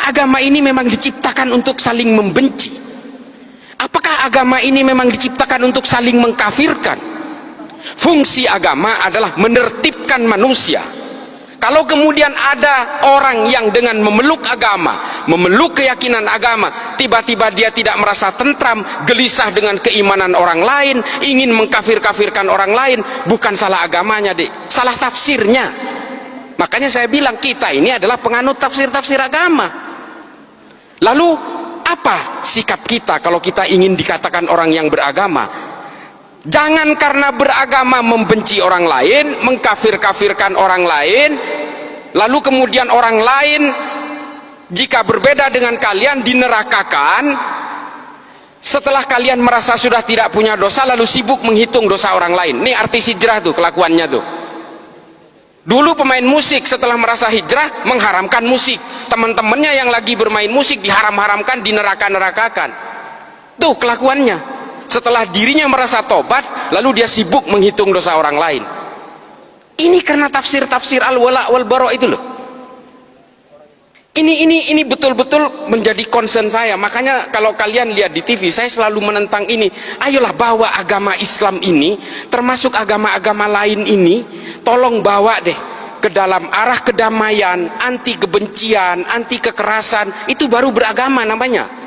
agama ini memang diciptakan untuk saling membenci? Apakah agama ini memang diciptakan untuk saling mengkafirkan? Fungsi agama adalah menertibkan manusia. Kalau kemudian ada orang yang dengan memeluk agama, memeluk keyakinan agama, tiba-tiba dia tidak merasa tentram, gelisah dengan keimanan orang lain, ingin mengkafir-kafirkan orang lain, bukan salah agamanya, Dek, salah tafsirnya. Makanya saya bilang kita ini adalah penganut tafsir-tafsir agama. Lalu apa sikap kita kalau kita ingin dikatakan orang yang beragama? Jangan karena beragama membenci orang lain, mengkafir-kafirkan orang lain, lalu kemudian orang lain jika berbeda dengan kalian dinerakakan. Setelah kalian merasa sudah tidak punya dosa, lalu sibuk menghitung dosa orang lain. Ini artis hijrah tuh kelakuannya tuh. Dulu pemain musik setelah merasa hijrah mengharamkan musik, teman-temannya yang lagi bermain musik diharam-haramkan, dineraka-nerakakan. Tuh kelakuannya. Setelah dirinya merasa tobat, lalu dia sibuk menghitung dosa orang lain. Ini karena tafsir-tafsir al-wala wal-bara itu loh. Ini betul-betul menjadi concern saya. Makanya kalau kalian lihat di TV, saya selalu menentang ini. Ayolah bawa agama Islam ini, termasuk agama-agama lain ini, tolong bawa deh ke dalam arah kedamaian, anti kebencian, anti kekerasan. Itu baru beragama namanya.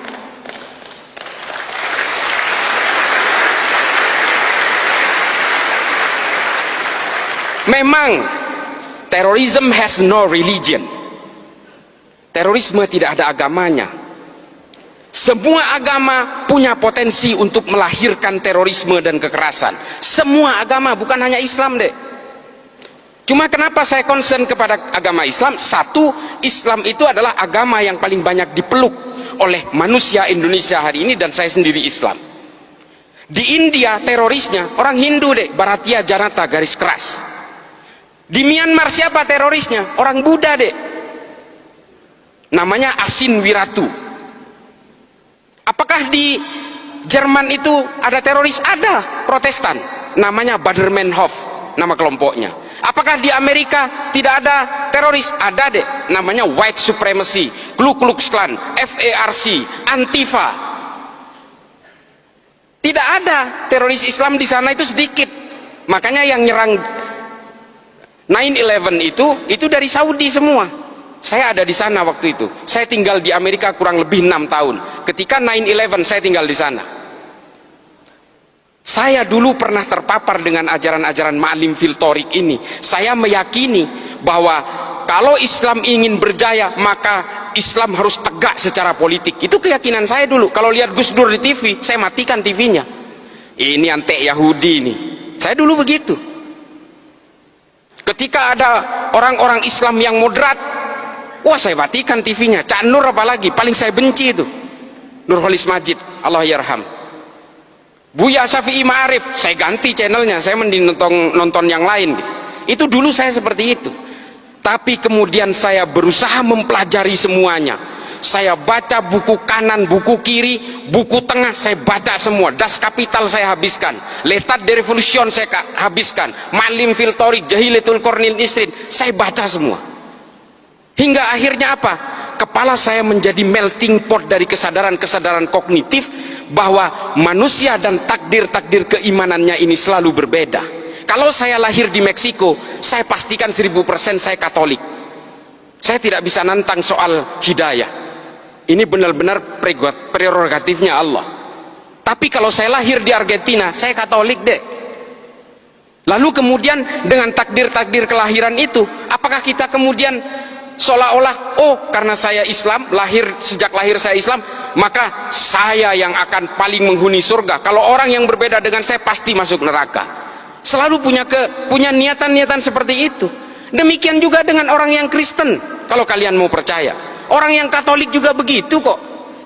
Memang terorisme has no religion. Terorisme tidak ada agamanya. Semua agama punya potensi untuk melahirkan terorisme dan kekerasan. Semua agama, bukan hanya Islam, Dek. Cuma kenapa saya concern kepada agama Islam? Satu, Islam itu adalah agama yang paling banyak dipeluk oleh manusia Indonesia hari ini, dan saya sendiri Islam. Di India terorisnya orang Hindu, Dek, Bharatiya Janata garis keras. Di Myanmar siapa terorisnya? Orang Buddha, Dek. Namanya Asin Wiratu. Apakah di Jerman itu ada teroris? Ada, Protestan. Namanya Baader-Meinhof, nama kelompoknya. Apakah di Amerika tidak ada teroris? Ada, Dek. Namanya White Supremacy, Ku Klux Klan, FARC, Antifa. Tidak ada teroris Islam di sana, itu sedikit. Makanya yang nyerang 9/11 itu dari Saudi semua. Saya ada di sana waktu itu. Saya tinggal di Amerika kurang lebih 6 tahun. Ketika 9/11 saya tinggal di sana. Saya dulu pernah terpapar dengan ajaran-ajaran Ma'lim fil Thoriq ini. Saya meyakini bahwa kalau Islam ingin berjaya, maka Islam harus tegak secara politik. Itu keyakinan saya dulu. Kalau lihat Gus Dur di TV, saya matikan TV-nya. Ini antek Yahudi nih. Saya dulu begitu. Ketika ada orang-orang Islam yang moderat, wah saya matikan TV-nya. Cak Nur apalagi, paling saya benci itu. Nurholis Majid, Allah yarham. Buya Syafi'i Ma'arif, saya ganti channelnya, saya mending nonton yang lain. Itu dulu saya seperti itu. Tapi kemudian saya berusaha mempelajari semuanya. Saya baca buku kanan, buku kiri, buku tengah, saya baca semua. Das Kapital saya habiskan, L'état de Révolution saya habiskan, Ma'lim fil Thoriq, Jahilatul Qarnil Isrin, saya baca semua. Hingga akhirnya apa? Kepala saya menjadi melting pot dari kesadaran-kesadaran kognitif bahwa manusia dan takdir-takdir keimanannya ini selalu berbeda. Kalau saya lahir di Meksiko, saya pastikan 1000% saya Katolik. Saya tidak bisa nantang soal hidayah. Ini benar-benar prerogatifnya Allah. Tapi kalau saya lahir di Argentina, saya Katolik, Dek. Lalu kemudian dengan takdir-takdir kelahiran itu, apakah kita kemudian seolah-olah, oh karena saya Islam, sejak lahir saya Islam, maka saya yang akan paling menghuni surga. Kalau orang yang berbeda dengan saya pasti masuk neraka. Selalu punya niatan-niatan seperti itu. Demikian juga dengan orang yang Kristen, kalau kalian mau percaya. Orang yang Katolik juga begitu kok.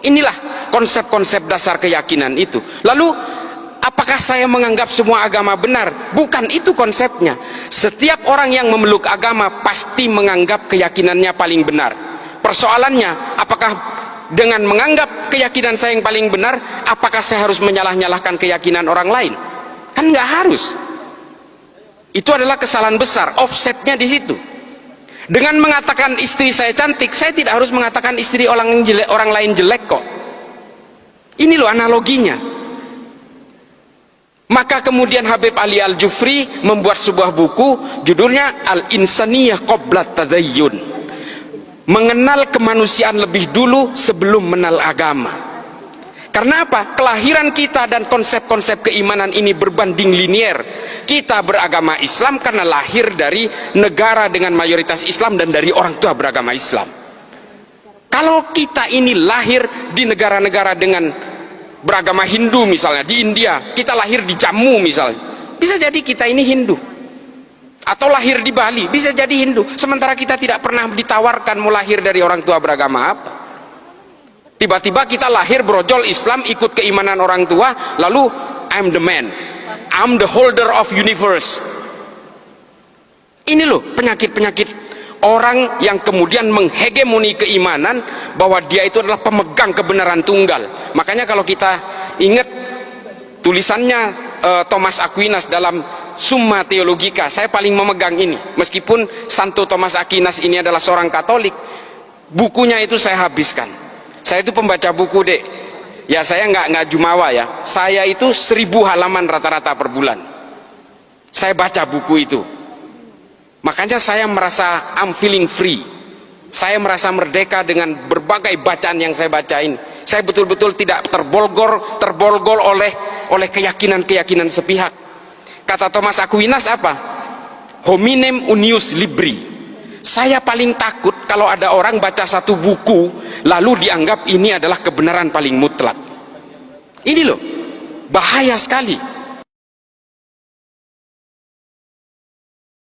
Inilah konsep-konsep dasar keyakinan itu. Lalu apakah saya menganggap semua agama benar? Bukan itu konsepnya. Setiap orang yang memeluk agama pasti menganggap keyakinannya paling benar. Persoalannya, apakah dengan menganggap keyakinan saya yang paling benar, apakah saya harus menyalah-nyalahkan keyakinan orang lain? Kan nggak harus. Itu adalah kesalahan besar, offsetnya di situ. Dengan mengatakan istri saya cantik, saya tidak harus mengatakan istri orang lain jelek kok. Ini loh analoginya. Maka kemudian Habib Ali Al-Jufri membuat sebuah buku, judulnya Al-Insaniyah Qabla Tadayyun, mengenal kemanusiaan lebih dulu sebelum mengenal agama. Karena apa? Kelahiran kita dan konsep-konsep keimanan ini berbanding linier. Kita beragama Islam karena lahir dari negara dengan mayoritas Islam dan dari orang tua beragama Islam. Kalau kita ini lahir di negara-negara dengan beragama Hindu, misalnya di India, kita lahir di Jammu misalnya, bisa jadi kita ini Hindu. Atau lahir di Bali, bisa jadi Hindu, sementara kita tidak pernah ditawarkan mau lahir dari orang tua beragama apa. Tiba-tiba kita lahir brojol Islam, ikut keimanan orang tua, lalu I'm the man, I'm the holder of universe. Ini loh penyakit-penyakit orang yang kemudian menghegemoni keimanan bahwa dia itu adalah pemegang kebenaran tunggal. Makanya kalau kita ingat tulisannya Thomas Aquinas dalam Summa Theologica, saya paling memegang ini. Meskipun Santo Thomas Aquinas ini adalah seorang Katolik, bukunya itu saya habiskan. Saya itu pembaca buku, Dek. Ya saya nggak jumawa ya. Saya itu 1000 halaman rata-rata per bulan. Saya baca buku itu. Makanya saya merasa I'm feeling free. Saya merasa merdeka dengan berbagai bacaan yang saya baca ini. Saya betul-betul tidak terbolgol oleh keyakinan-keyakinan sepihak. Kata Thomas Aquinas apa? Hominem unius libri. Saya paling takut kalau ada orang baca satu buku lalu dianggap ini adalah kebenaran paling mutlak. Ini loh, bahaya sekali.